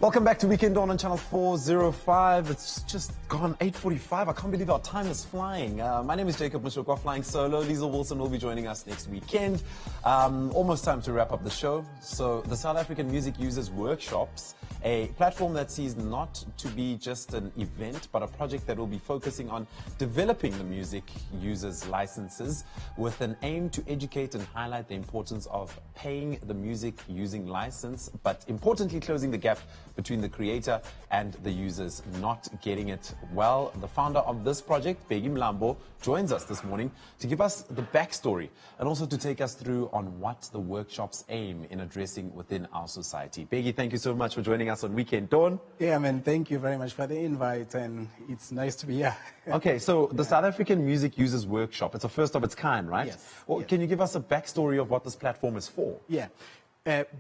Welcome back to Weekend Dawn on Channel 405. It's just gone 8:45. I can't believe our time is flying. My name is Jacob Mashokwa, flying solo. Liesl Wilson will be joining us next weekend. Almost time to wrap up the show. So the South African Music Users Workshops, a platform that sees not to be just an event, but a project that will be focusing on developing the music users licenses with an aim to educate and highlight the importance of paying the music using license, but importantly closing the gap between the creator and the users not getting it. Well, the founder of this project, Bheki Mlambo, joins us this morning to give us the backstory and also to take us through on what the workshops aim in addressing within our society. Bheki, thank you so much for joining us on Weekend Dawn. Yeah, man, thank you very much for the invite, and it's nice to be here. Okay, so the South African Music Users Workshop, it's a first of its kind, right? Yes. Well, Yes. Can you give us a backstory of what this platform is for? Yeah.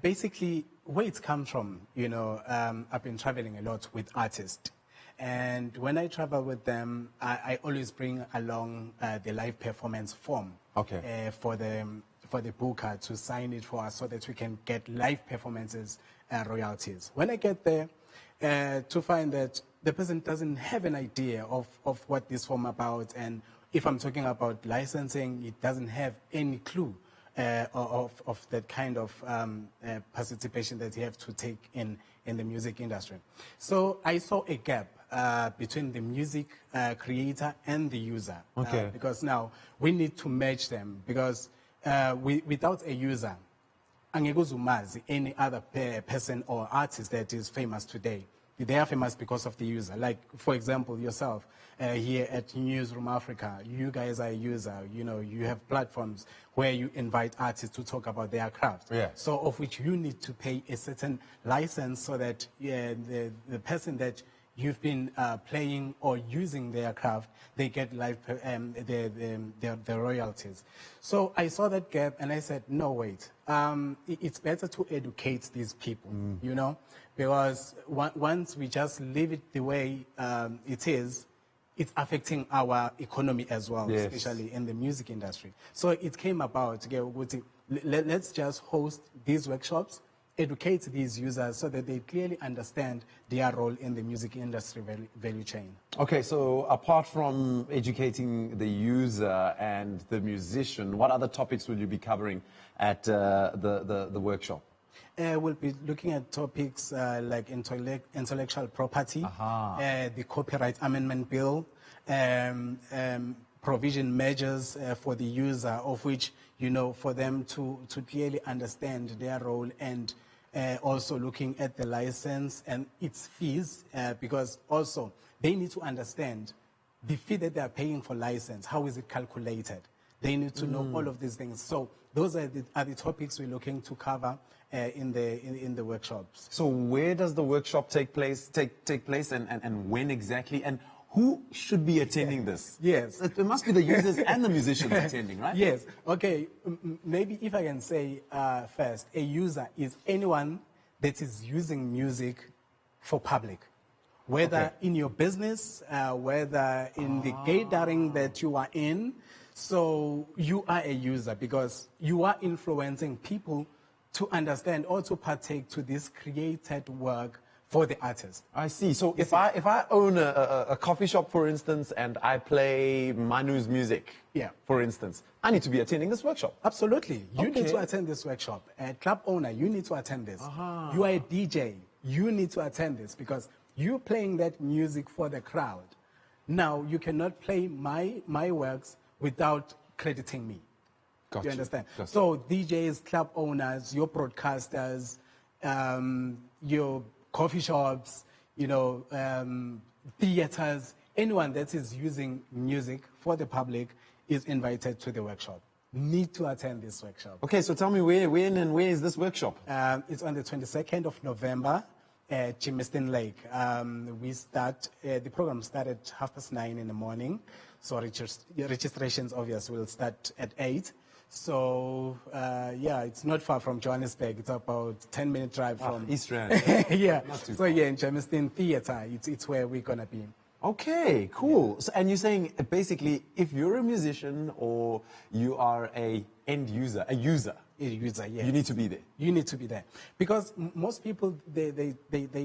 Basically, where it's come from, I've been traveling a lot with artists. And when I travel with them, I always bring along the live performance form Okay. for the booker to sign it for us so that we can get live performances royalties. When I get there, to find that the person doesn't have an idea of what this form about, and if I'm talking about licensing, it doesn't have any clue of that kind of participation that you have to take in the music industry. So I saw a gap between the music creator and the user. Okay. Because now we need to merge them, because without a user, angeke uzumazi any other person or artist that is famous today. They are famous because of the user. Like, for example, yourself, here at Newsroom Africa, you guys are a user. You have platforms where you invite artists to talk about their craft. Yeah. So of which you need to pay a certain license so that the person that you've been playing or using their craft, they get live the royalties. So I saw that gap and I said, no, wait. It's better to educate these people, because once we just leave it the way it is, it's affecting our economy as well, Yes. especially in the music industry. So it came about, let's just host these workshops, educate these users so that they clearly understand their role in the music industry value chain. Okay, so apart from educating the user and the musician, what other topics will you be covering at the workshop? We'll be looking at topics like intellectual property, the Copyright Amendment Bill, provision measures for the user, of which, for them to clearly understand their role, and also looking at the license and its fees, because also they need to understand the fee that they are paying for license, how is it calculated? They need to know all of these things. So those are the topics we're looking to cover in the workshops. So where does the workshop take place and when exactly? And who should be attending this? Yes. It must be the users and the musicians attending, right? Yes. Okay. Maybe if I can say first, a user is anyone that is using music for public. Whether in your business, whether in the gathering that you are in. So you are a user because you are influencing people to understand or to partake to this created work for the artist. I see. So if I own a coffee shop, for instance, and I play Manu's music, for instance, I need to be attending this workshop. Absolutely. You need to attend this workshop. A club owner, you need to attend this. You are a DJ, you need to attend this, because you're playing that music for the crowd. Now, you cannot play my works without crediting me. Got you understand? Got so DJs, club owners, your broadcasters, your coffee shops, theaters, anyone that is using music for the public is invited to the workshop. Need to attend this workshop. Okay, so tell me when and where is this workshop? It's on the 22nd of November at Germiston Lake. The program started 9:30 in the morning. So registrations, obviously, will start at 8. So, it's not far from Johannesburg. It's about 10-minute drive from East Rand. yeah. Not too So, far. in Germiston Theatre, it's where we're going to be. Okay, cool. So, and you're saying basically, if you're a musician or you are a end user, user, yes. You need to be there. You need to be there. Because most people, they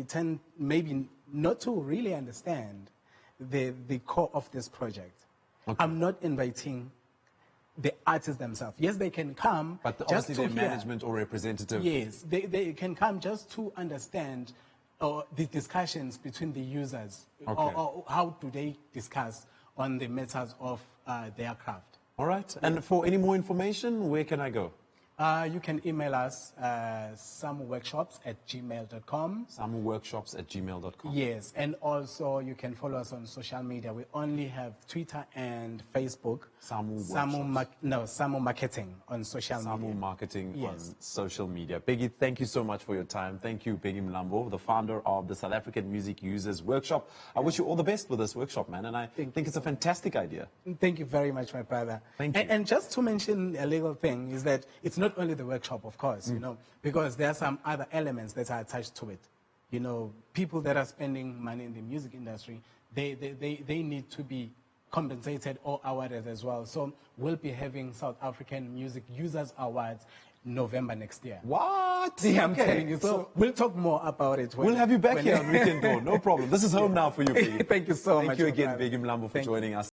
tend maybe not to really understand the core of this project. Okay. I'm not inviting the artists themselves. Yes, they can come. But just obviously to their hear. management or representative. Yes, they can come just to understand the discussions between the users. Okay. Or how do they discuss on the matters of their craft. All right. And for any more information, where can I go? You can email us, samuworkshops@gmail.com. samuworkshops@gmail.com. Yes, and also you can follow us on social media. We only have Twitter and Facebook. Samu Marketing on social Samu media. Marketing Yes. on social media. Peggy, thank you so much for your time. Thank you, Peggy Mlambo, the founder of the South African Music Users Workshop. I wish you all the best with this workshop, man, and I think it's a fantastic idea. Thank you very much, my brother. Thank you. And just to mention a little thing is that it's not only the workshop, of course, you know, because there are some other elements that are attached to it. You know, people that are spending money in the music industry, they need to be compensated or awarded as well. So we'll be having South African Music Users Awards November next year. What? Yeah, I'm Okay. telling you. So we'll talk more about it. We'll have you back here on Weekend Door. No problem. This is home now for you, Peggy. Thank you so much. Thank you my again, brother. Peggy Mlambo, for Thank you. joining us.